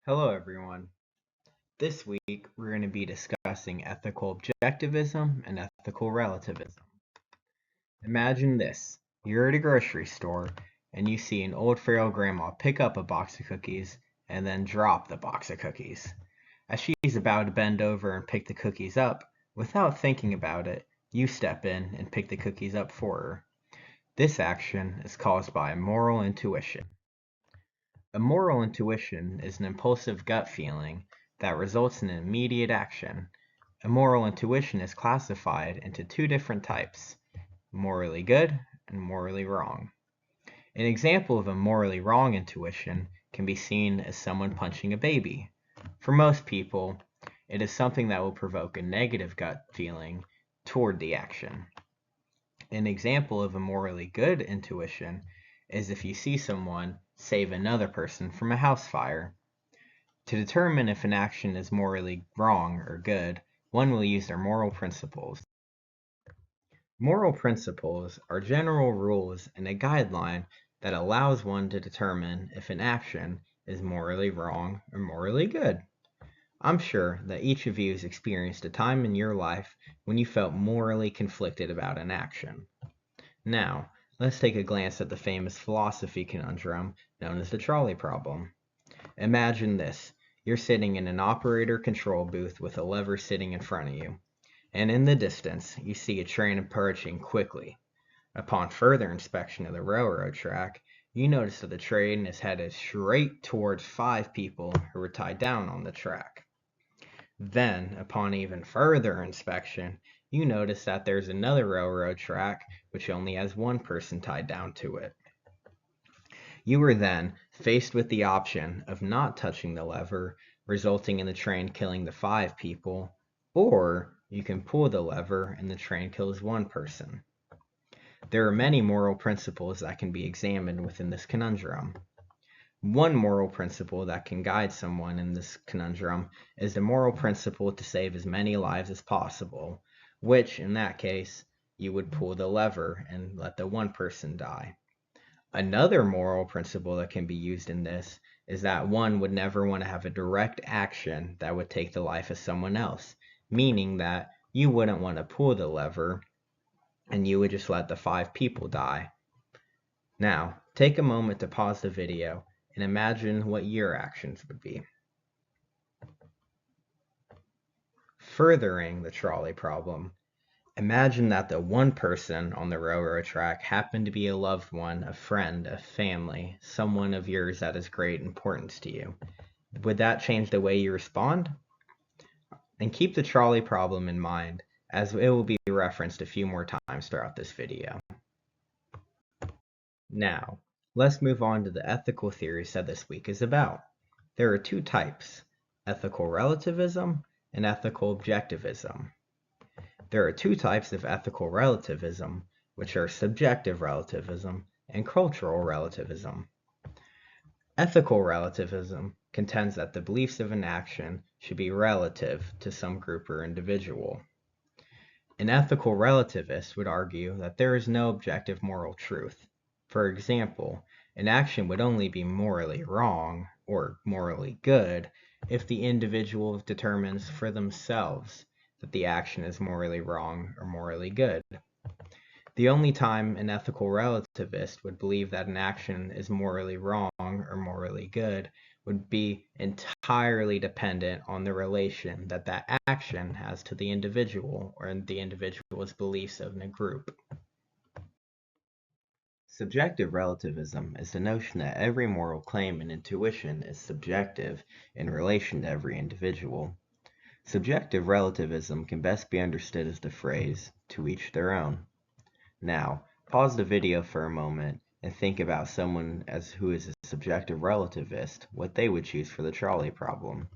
Hello, everyone. This week, we're going to be discussing ethical objectivism and ethical relativism. Imagine this. You're at a grocery store and you see an old frail grandma pick up a box of cookies and then drop the box of cookies. As she's about to bend over and pick the cookies up, without thinking about it, you step in and pick the cookies up for her. This action is caused by a moral intuition. A moral intuition is an impulsive gut feeling that results in an immediate action. A moral intuition is classified into two different types: morally good and morally wrong. An example of a morally wrong intuition can be seen as someone punching a baby. For most people, it is something that will provoke a negative gut feeling toward the action. An example of a morally good intuition is if you see someone save another person from a house fire. To determine if an action is morally wrong or good, one will use their moral principles. Moral principles are general rules and a guideline that allows one to determine if an action is morally wrong or morally good. I'm sure that each of you has experienced a time in your life when you felt morally conflicted about an action. Now, let's take a glance at the famous philosophy conundrum known as the trolley problem. Imagine this. You're sitting in an operator control booth with a lever sitting in front of you, and in the distance, you see a train approaching quickly. Upon further inspection of the railroad track, you notice that the train is headed straight towards 5 people who are tied down on the track. Then, upon even further inspection, you notice that there's another railroad track which only has one person tied down to it. You are then faced with the option of not touching the lever, resulting in the train killing the 5 people, or you can pull the lever and the train kills one person. There are many moral principles that can be examined within this conundrum. One moral principle that can guide someone in this conundrum is the moral principle to save as many lives as possible, which, in that case, you would pull the lever and let the one person die. Another moral principle that can be used in this is that one would never want to have a direct action that would take the life of someone else, meaning that you wouldn't want to pull the lever and you would just let the 5 people die. Now, take a moment to pause the video and imagine what your actions would be. Furthering the trolley problem, imagine that the one person on the railroad track happened to be a loved one, a friend, a family, someone of yours that is great importance to you. Would that change the way you respond? And keep the trolley problem in mind, as it will be referenced a few more times throughout this video. Now, let's move on to the ethical theories that this week is about. There are two types: ethical relativism and ethical objectivism. There are two types of ethical relativism, which are subjective relativism and cultural relativism. Ethical relativism contends that the beliefs of an action should be relative to some group or individual. An ethical relativist would argue that there is no objective moral truth. For example, an action would only be morally wrong or morally good if the individual determines for themselves that the action is morally wrong or morally good. The only time an ethical relativist would believe that an action is morally wrong or morally good would be entirely dependent on the relation that that action has to the individual or the individual's beliefs in a group. Subjective relativism is the notion that every moral claim and intuition is subjective in relation to every individual. Subjective relativism can best be understood as the phrase, "to each their own." Now, pause the video for a moment and think about someone who is a subjective relativist, what they would choose for the trolley problem.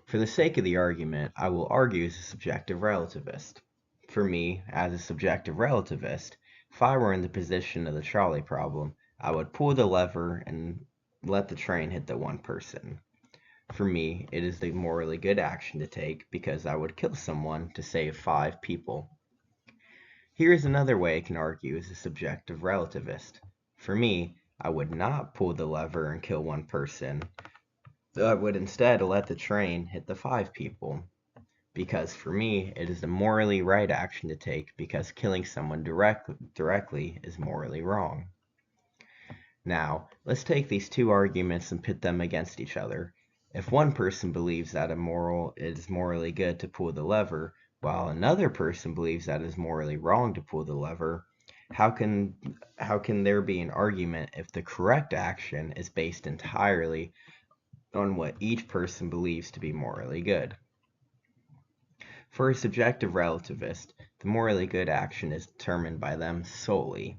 For the sake of the argument, I will argue as a subjective relativist. For me, as a subjective relativist, if I were in the position of the trolley problem, I would pull the lever and let the train hit the one person. For me, it is the morally good action to take because I would kill someone to save 5 people. Here is another way I can argue as a subjective relativist. For me, I would not pull the lever and kill one person. I would instead let the train hit the 5 people. Because for me, it is the morally right action to take because killing someone directly is morally wrong. Now, let's take these two arguments and pit them against each other. If one person believes that it is morally good to pull the lever, while another person believes that it is morally wrong to pull the lever, how can there be an argument if the correct action is based entirely on what each person believes to be morally good? For a subjective relativist, the morally good action is determined by them solely.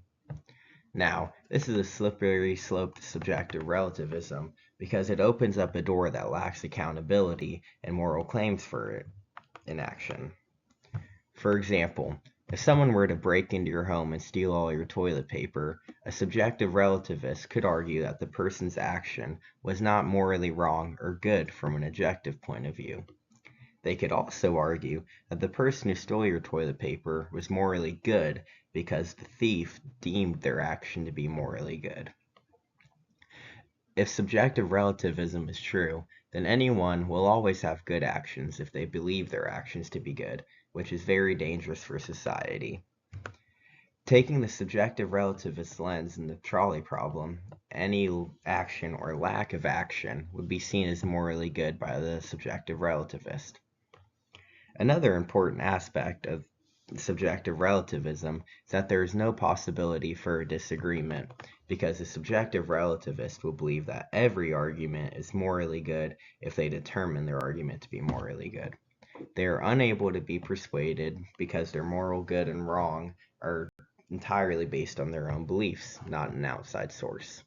Now, this is a slippery slope to subjective relativism because it opens up a door that lacks accountability and moral claims for it in action. For example, if someone were to break into your home and steal all your toilet paper, a subjective relativist could argue that the person's action was not morally wrong or good from an objective point of view. They could also argue that the person who stole your toilet paper was morally good because the thief deemed their action to be morally good. If subjective relativism is true, then anyone will always have good actions if they believe their actions to be good, which is very dangerous for society. Taking the subjective relativist lens in the trolley problem, any action or lack of action would be seen as morally good by the subjective relativist. Another important aspect of subjective relativism is that there is no possibility for a disagreement, because a subjective relativist will believe that every argument is morally good if they determine their argument to be morally good. They are unable to be persuaded because their moral good and wrong are entirely based on their own beliefs, not an outside source.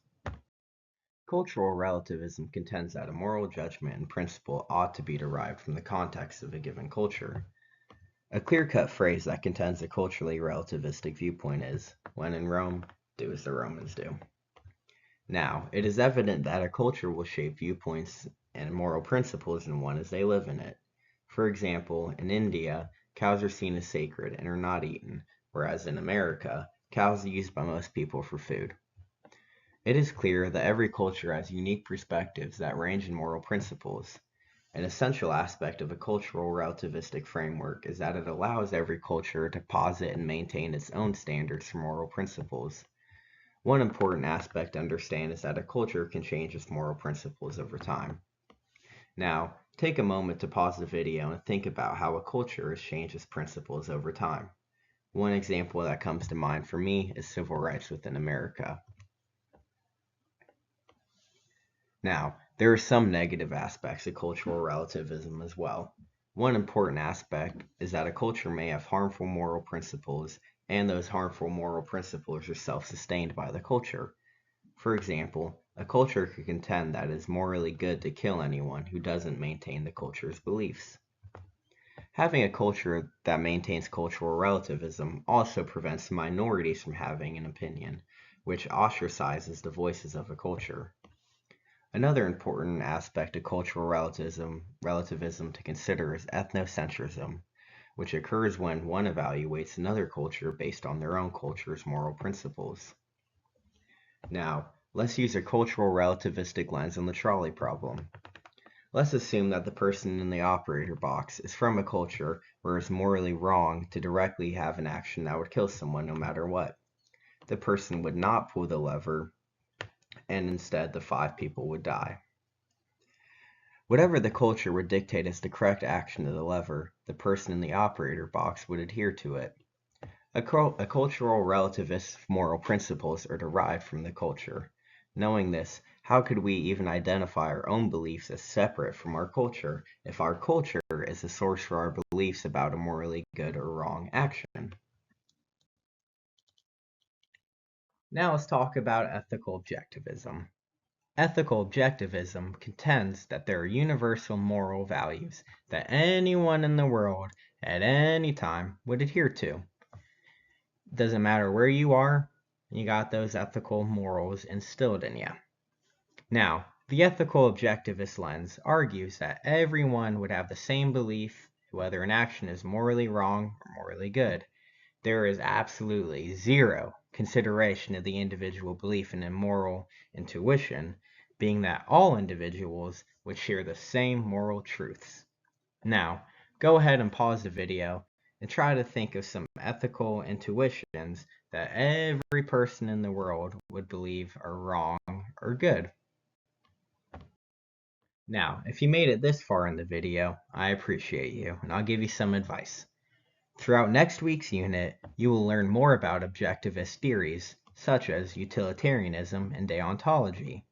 Cultural relativism contends that a moral judgment and principle ought to be derived from the context of a given culture. A clear-cut phrase that contends a culturally relativistic viewpoint is, when in Rome, do as the Romans do. Now, it is evident that a culture will shape viewpoints and moral principles in one as they live in it. For example, in India, cows are seen as sacred and are not eaten, whereas in America, cows are used by most people for food. It is clear that every culture has unique perspectives that range in moral principles. An essential aspect of a cultural relativistic framework is that it allows every culture to posit and maintain its own standards for moral principles. One important aspect to understand is that a culture can change its moral principles over time. Now, take a moment to pause the video and think about how a culture has changed its principles over time. One example that comes to mind for me is civil rights within America. Now, there are some negative aspects of cultural relativism as well. One important aspect is that a culture may have harmful moral principles, and those harmful moral principles are self-sustained by the culture. For example, a culture could contend that it is morally good to kill anyone who doesn't maintain the culture's beliefs. Having a culture that maintains cultural relativism also prevents minorities from having an opinion, which ostracizes the voices of a culture. Another important aspect of cultural relativism to consider is ethnocentrism, which occurs when one evaluates another culture based on their own culture's moral principles. Now, let's use a cultural relativistic lens on the trolley problem. Let's assume that the person in the operator box is from a culture where it's morally wrong to directly have an action that would kill someone no matter what. The person would not pull the lever, and instead the 5 people would die. Whatever the culture would dictate as the correct action of the lever, the person in the operator box would adhere to it. A cultural relativist's moral principles are derived from the culture. Knowing this, how could we even identify our own beliefs as separate from our culture if our culture is the source for our beliefs about a morally good or wrong action? Now let's talk about ethical objectivism. Ethical objectivism contends that there are universal moral values that anyone in the world at any time would adhere to. Doesn't matter where you are, you got those ethical morals instilled in you. Now, the ethical objectivist lens argues that everyone would have the same belief whether an action is morally wrong or morally good. There is absolutely zero consideration of the individual belief in moral intuition, being that all individuals would share the same moral truths. Now, go ahead and pause the video and try to think of some ethical intuitions that every person in the world would believe are wrong or good. Now, if you made it this far in the video, I appreciate you, and I'll give you some advice. Throughout next week's unit, you will learn more about objectivist theories, such as utilitarianism and deontology.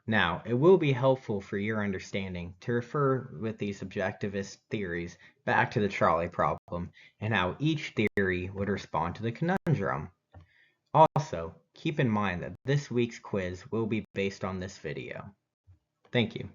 Now, it will be helpful for your understanding to refer with these objectivist theories back to the trolley problem and how each theory would respond to the conundrum. Also, keep in mind that this week's quiz will be based on this video. Thank you.